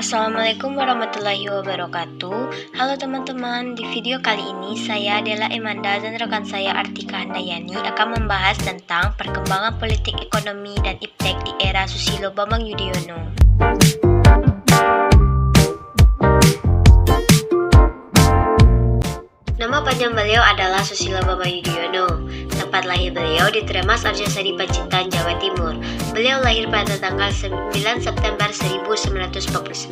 Assalamualaikum warahmatullahi wabarakatuh. Halo teman-teman, di video kali ini saya Della Emanda dan rekan saya Artika Handayani akan membahas tentang perkembangan politik ekonomi dan iptek di era Susilo Bambang Yudhoyono. Nama panjang beliau adalah Susilo Bambang Yudhoyono. Tempat lahir beliau di Tremas Arjosari Pacitan, Jawa Timur. Beliau lahir pada tanggal 9 September 1949.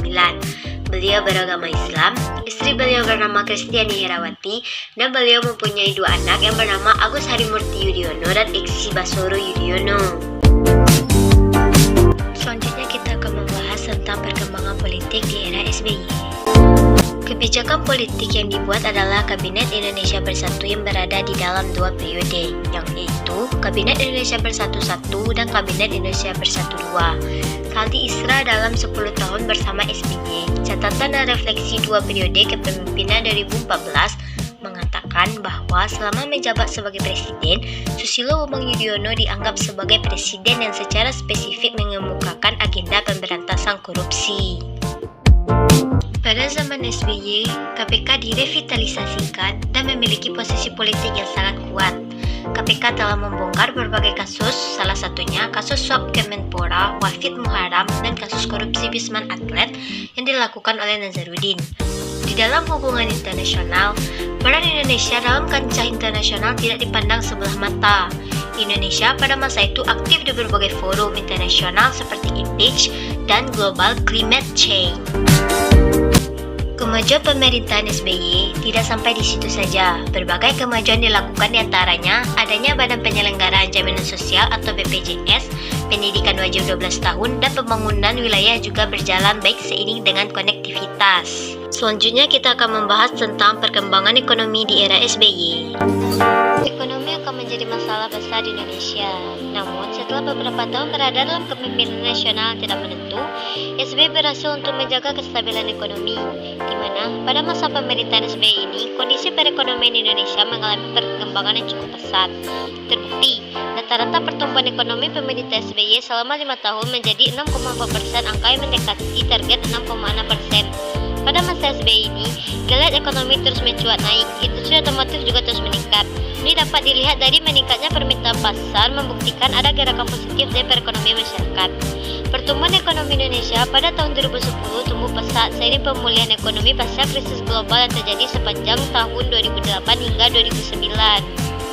Beliau beragama Islam, istri beliau bernama Kristiani Herawati, dan beliau mempunyai dua anak yang bernama Agus Harimurti Yudhoyono dan Iksi Basoro Yudhoyono. Selanjutnya kita akan membahas tentang perkembangan politik di era SBY. Kebijakan politik yang dibuat adalah Kabinet Indonesia Bersatu yang berada di dalam dua periode, yaitu Kabinet Indonesia Bersatu 1 dan Kabinet Indonesia Bersatu 2. Saldi Isra dalam 10 tahun bersama SBY, catatan dan refleksi dua periode kepemimpinan 2014 mengatakan bahwa selama menjabat sebagai presiden, Susilo Bambang Yudhoyono dianggap sebagai presiden yang secara spesifik mengemukakan agenda pemberantasan korupsi. Pada zaman SBY, KPK direvitalisasikan dan memiliki posisi politik yang sangat kuat. KPK telah membongkar berbagai kasus, salah satunya kasus suap Kemenpora, Wafid Muharam, dan kasus korupsi Wisman Atlet yang dilakukan oleh Nazarudin. Di dalam hubungan internasional, peran Indonesia dalam kancah internasional tidak dipandang sebelah mata. Indonesia pada masa itu aktif di berbagai forum internasional seperti IPEC dan Global Climate Change. Kemajuan pemerintahan SBY tidak sampai di situ saja. Berbagai kemajuan dilakukan diantaranya adanya Badan Penyelenggaraan Jaminan Sosial atau BPJS, pendidikan wajib 12 tahun, dan pembangunan wilayah juga berjalan baik seiring dengan konektivitas. Selanjutnya kita akan membahas tentang perkembangan ekonomi di era SBY. Ekonomi akan menjadi masalah besar di Indonesia. Namun, setelah beberapa tahun berada dalam kepemimpinan nasional tidak menentu, SBY berhasil untuk menjaga kestabilan ekonomi, di mana pada masa pemerintahan SBY ini, kondisi perekonomian Indonesia mengalami perkembangan yang cukup pesat. Terbukti, rata-rata pertumbuhan ekonomi pemerintah SBY selama 5 tahun menjadi 6,4%, angka yang mendekati target 6,6%. Pada masa SBY ini, geliat ekonomi terus mencuat naik, industri otomotif juga terus meningkat. Ini dapat dilihat dari meningkatnya permintaan pasar, membuktikan ada gerakan positif dari perekonomian masyarakat. Pertumbuhan ekonomi Indonesia pada tahun 2010 tumbuh pesat seiring pemulihan ekonomi pasca krisis global yang terjadi sepanjang tahun 2008 hingga 2009.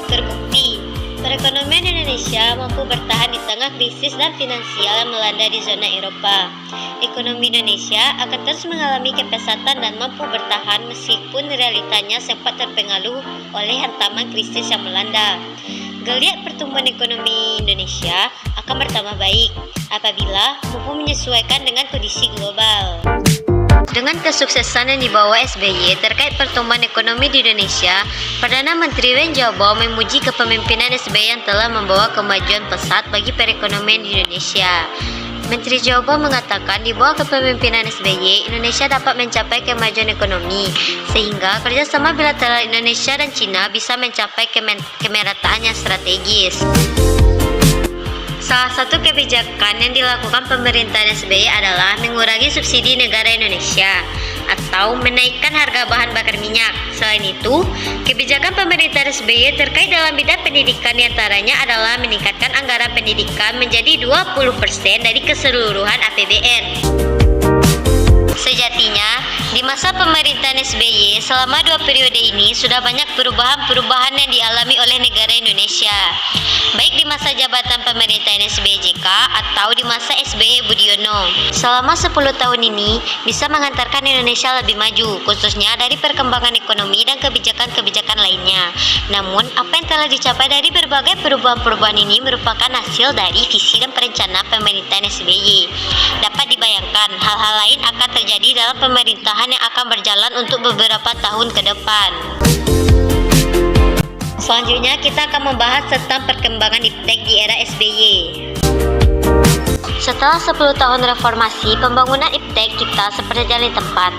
Terbukti, perekonomian Indonesia mampu bertahan di tengah krisis dan finansial yang melanda di zona Eropa. Ekonomi Indonesia akan terus mengalami kepesatan dan mampu bertahan meskipun realitanya sempat terpengaruh oleh hantaman krisis yang melanda. Geliat pertumbuhan ekonomi Indonesia akan bertambah baik apabila mampu menyesuaikan dengan kondisi global. Dengan kesuksesan yang dibawa SBY terkait pertumbuhan ekonomi di Indonesia, Perdana Menteri Wen Jiabao memuji kepemimpinan SBY yang telah membawa kemajuan pesat bagi perekonomian di Indonesia. Menteri Jiabao mengatakan di bawah kepemimpinan SBY, Indonesia dapat mencapai kemajuan ekonomi, sehingga kerjasama bilateral Indonesia dan Cina bisa mencapai kemerataan yang strategis. Salah satu kebijakan yang dilakukan pemerintahan SBY adalah mengurangi subsidi negara Indonesia atau menaikkan harga bahan bakar minyak. Selain itu, kebijakan pemerintahan SBY terkait dalam bidang pendidikan diantaranya adalah meningkatkan anggaran pendidikan menjadi 20% dari keseluruhan APBN. Sejatinya, di masa pemerintahan SBY selama 2 periode ini sudah banyak perubahan-perubahan yang dialami oleh negara Indonesia, baik di masa jabatan pemerintahan SBY JK atau di masa SBY Budiono. Selama 10 tahun ini bisa mengantarkan Indonesia lebih maju, khususnya dari perkembangan ekonomi dan kebijakan-kebijakan lainnya. Namun, apa yang telah dicapai dari berbagai perubahan-perubahan ini merupakan hasil dari visi dan perencanaan pemerintahan SBY. Dapat dibayangkan, hal-hal lain akan terjadi dalam pemerintahan yang akan berjalan untuk beberapa tahun ke depan. Selanjutnya kita akan membahas tentang perkembangan iptek di era SBY. Setelah 10 tahun reformasi, pembangunan iptek kita seperti jalan tepat.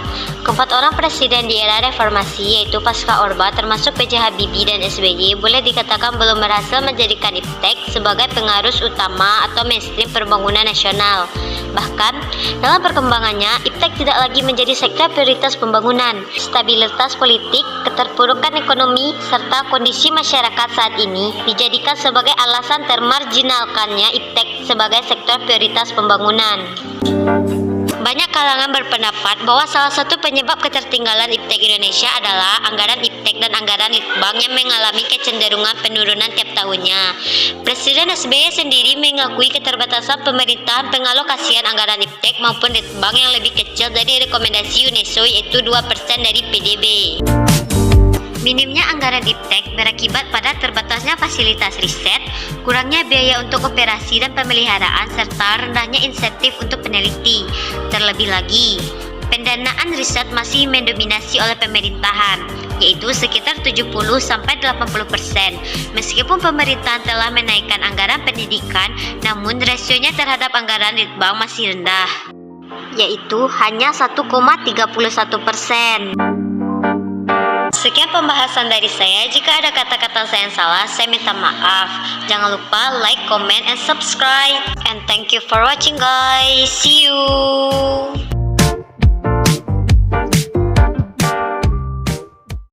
Keempat orang presiden di era reformasi yaitu pasca Orba termasuk B.J. Habibie dan SBY boleh dikatakan belum berhasil menjadikan iptek sebagai pengarus utama atau mainstream pembangunan nasional. Bahkan, dalam perkembangannya, iptek tidak lagi menjadi sektor prioritas pembangunan. Stabilitas politik, keterpurukan ekonomi, serta kondisi masyarakat saat ini dijadikan sebagai alasan termarginalkannya iptek sebagai sektor prioritas pembangunan. Banyak kalangan berpendapat bahwa salah satu penyebab ketertinggalan iptek Indonesia adalah anggaran iptek dan anggaran litbang yang mengalami kecenderungan penurunan tiap tahunnya. Presiden SBY sendiri mengakui keterbatasan pemerintahan pengalokasian anggaran iptek maupun litbang yang lebih kecil dari rekomendasi UNESCO, yaitu 2% dari PDB. Minimnya anggaran iptek berakibat pada terbatasnya fasilitas riset, kurangnya biaya untuk operasi dan pemeliharaan, serta rendahnya insentif untuk peneliti. Terlebih lagi, pendanaan riset masih mendominasi oleh pemerintahan, yaitu sekitar 70-80%. Meskipun pemerintahan telah menaikkan anggaran pendidikan, namun rasionya terhadap anggaran litbang masih rendah, yaitu hanya 1,31%. Sekian pembahasan dari saya. Jika ada kata-kata saya yang salah, saya minta maaf. Jangan lupa like, comment, and subscribe. And thank you for watching, guys. See you.